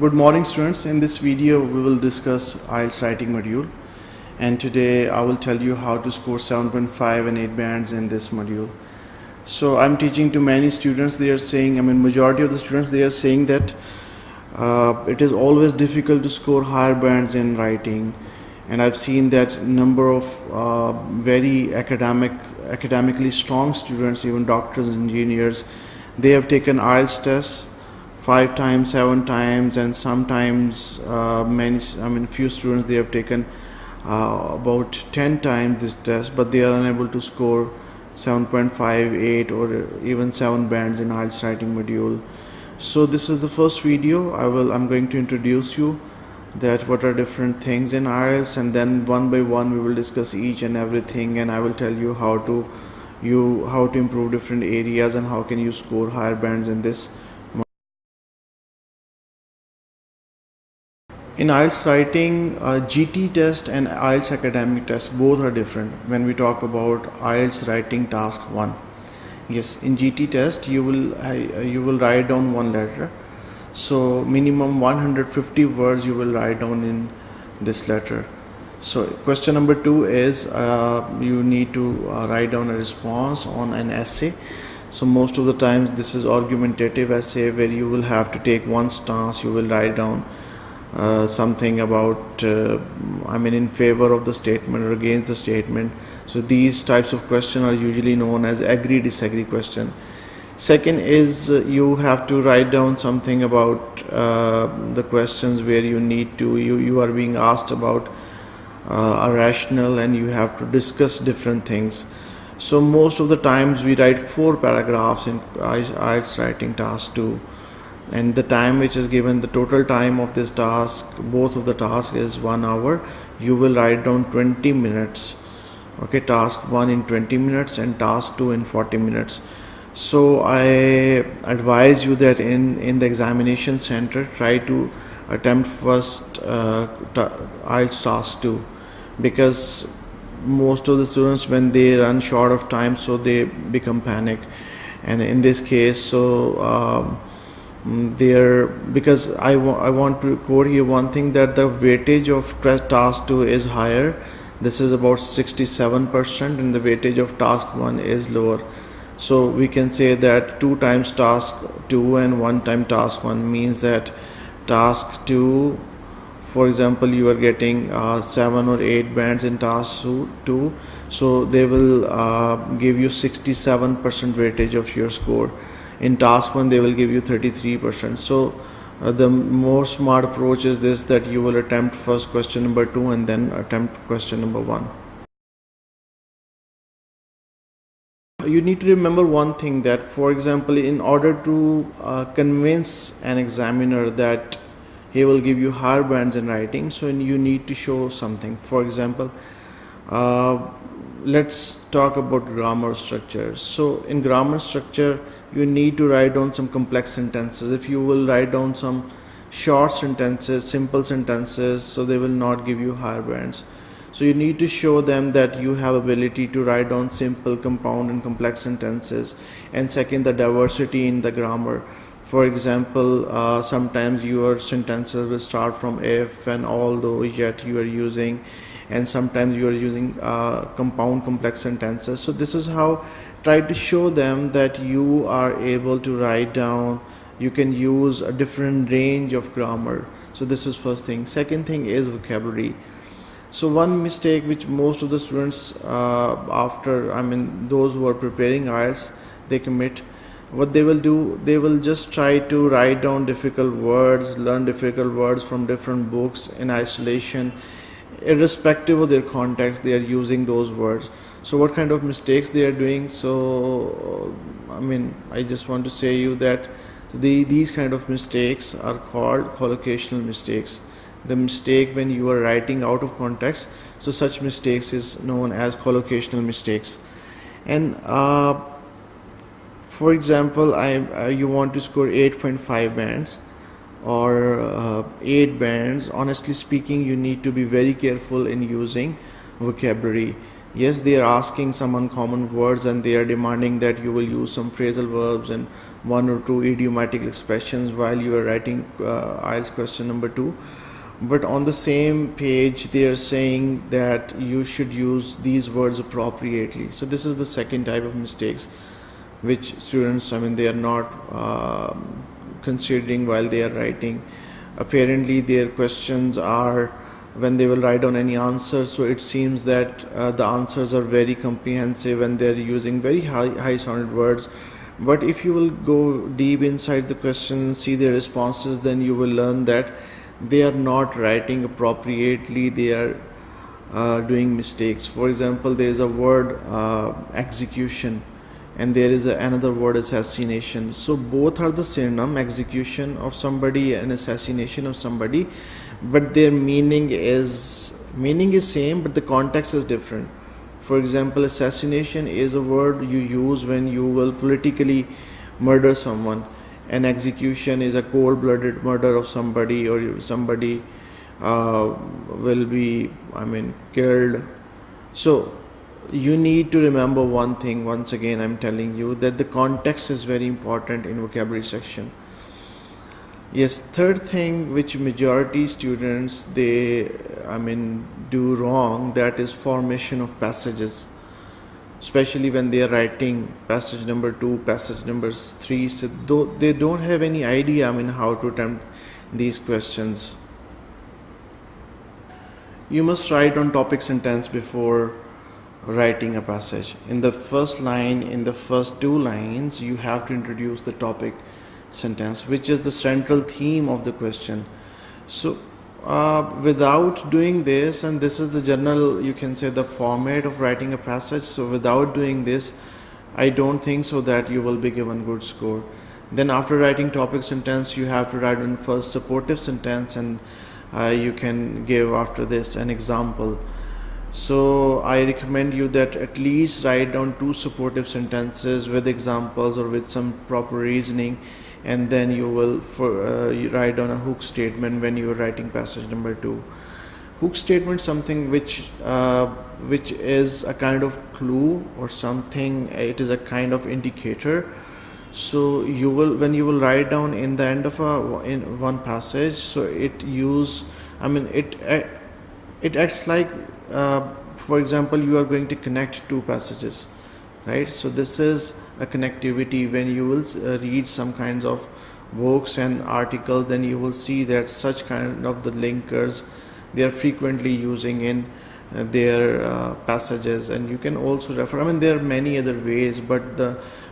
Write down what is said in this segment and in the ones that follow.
Good morning students. In this video we will discuss IELTS writing module, and today I will tell you how to score 7.5 and 8 bands in this module. So I'm teaching to many students. They are saying, majority of the students, they are saying that it is always difficult to score higher bands in writing, and I've seen that number of very academically strong students, even doctors, engineers, they have taken IELTS tests 5 times, 7 times, and sometimes few students, they have taken about 10 times this test, but they are unable to score 7.5, 8 or even 7 bands in IELTS writing module. So this is the first video. I'm going to introduce you that what are different things in IELTS, and then one by one we will discuss each and everything, and I will tell you how to improve different areas and how can you score higher bands in this. In IELTS writing, GT test and IELTS academic test, both are different when we talk about IELTS writing task 1. Yes, in GT test you will write down one letter, so minimum 150 words you will write down in this letter. So question number 2 is you need to write down a response on an essay. So most of the times this is argumentative essay where you will have to take one stance. You will write down something about in favor of the statement or against the statement. So these types of questions are usually known as agree disagree question. Second is you have to write down something about the questions where you are being asked about a rational, and you have to discuss different things. So most of the times we write 4 paragraphs in IELTS writing task 2, and the time which is given, the total time of this task, both of the tasks is 1 hour. You will write down 20 minutes. Okay, task 1 in 20 minutes and task 2 in 40 minutes. So I advise you that in the examination center, try to attempt first IELTS task 2, because most of the students, when they run short of time, so they become panic. And in this case, because I want to quote here one thing, that the weightage of task 2 is higher. This is about 67%, and the weightage of task 1 is lower. So we can say that 2 times task 2 and 1 time task 1 means that task 2, for example, you are getting 7 or 8 bands in task 2, so they will give you 67% weightage of your score. In task 1 they will give you 33%. So the more smart approach is this, that you will attempt first question number 2 and then attempt question number 1. You need to remember one thing, that for example, in order to convince an examiner that he will give you higher bands in writing, so you need to show something. For example, let's talk about grammar structures. So in grammar structure you need to write down some complex sentences. If you will write down some short sentences, simple sentences, so they will not give you higher bands. So you need to show them that you have ability to write down simple, compound and complex sentences. And second, the diversity in the grammar. For example, sometimes your sentences will start from if and although, yet you are using, and sometimes you are using compound complex sentences. So this is how, try to show them that you are able to write down, you can use a different range of grammar. So this is first thing. Second thing is vocabulary. So one mistake which most of the students those who are preparing IELTS, they commit, what they will do, they will just try to write down difficult words, learn difficult words from different books in isolation. Irrespective of their context, they are using those words. So what kind of mistakes they are doing? So I just want to say you that these kind of mistakes are called collocational mistakes. The mistake when you are writing out of context, so such mistakes is known as collocational mistakes. And for example, you want to score 8.5 bands or 8 bands. Honestly speaking, you need to be very careful in using vocabulary. Yes, they are asking some uncommon words and they are demanding that you will use some phrasal verbs and one or two idiomatic expressions while you are writing IELTS question number 2. But on the same page, they are saying that you should use these words appropriately. So this is the second type of mistakes which students, they are not considering while they are writing. Apparently, their questions are when they will write down any answers, so it seems that the answers are very comprehensive and they're using very high sounded words. But if you will go deep inside the question and see their responses, then you will learn that they are not writing appropriately, they are doing mistakes. For example, there is a word execution and there is another word assassination. So both are the synonym, execution of somebody and assassination of somebody, but their meaning is same, but the context is different. For example, assassination is a word you use when you will politically murder someone, and execution is a cold-blooded murder of somebody, or somebody will be killed. So you need to remember one thing. Once again, I'm telling you that the context is very important in vocabulary section. Yes, third thing which majority students they do wrong, that is formation of passages, especially when they are writing passage number 2, passage number 3. So they don't have any idea how to attempt these questions. You must write on topic sentence before writing a passage. In the first line, in the first 2 lines, you have to introduce the topic sentence, which is the central theme of the question. So without doing this, and this is the general, you can say, the format of writing a passage. So without doing this, I don't think so that you will be given good score. Then after writing topic sentence, you have to write on first supportive sentence, and you can give after this an example. So I recommend you that at least write down 2 supportive sentences with examples or with some proper reasoning, and then you will you write down a hook statement when you are writing passage number 2. Hook statement, something which is a kind of clue or something. It is a kind of indicator. So you will, when you will write down in the end of in one passage, so it acts like, for example, you are going to connect 2 passages, right? So this is a connectivity. When you will read some kinds of books and articles, then you will see that such kind of the linkers they are frequently using in their passages. And you can also refer, there are many other ways, but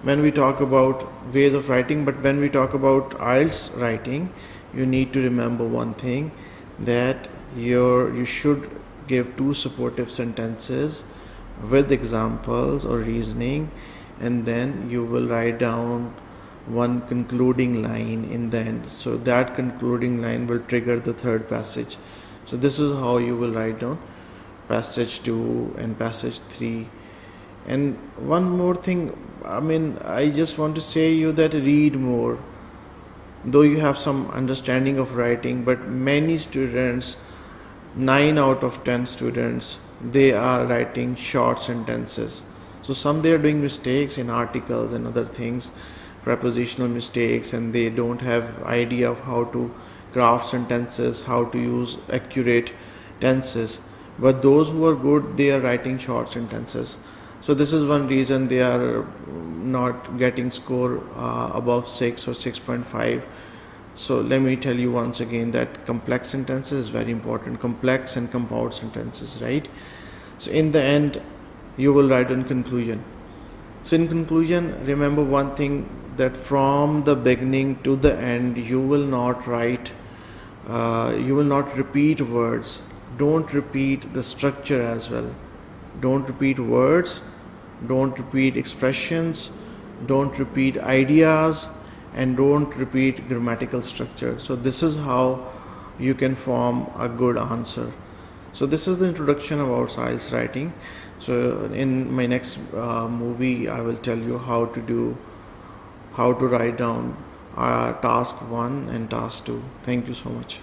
when we talk about ways of writing, but when we talk about IELTS writing, you need to remember one thing, that you should give 2 supportive sentences with examples or reasoning, and then you will write down one concluding line in the end. So that concluding line will trigger the third passage. So this is how you will write down passage 2 and passage 3. And one more thing, I just want to say you that read more. Though you have some understanding of writing, but many students, 9 out of 10 students, they are writing short sentences. So some they are doing mistakes in articles and other things, prepositional mistakes, and they don't have idea of how to craft sentences, how to use accurate tenses. But those who are good, they are writing short sentences. So this is one reason they are not getting score above 6 or 6.5. So let me tell you once again that complex sentences is very important. Complex and compound sentences, right? So in the end, you will write in conclusion. So in conclusion, remember one thing, that from the beginning to the end, you will not write, you will not repeat words. Don't repeat the structure as well. Don't repeat words. Don't repeat expressions. Don't repeat ideas. And don't repeat grammatical structure. So this is how you can form a good answer. So this is the introduction about IELTS writing. So in my next movie, I will tell you how to write down task 1 and task 2. Thank you so much.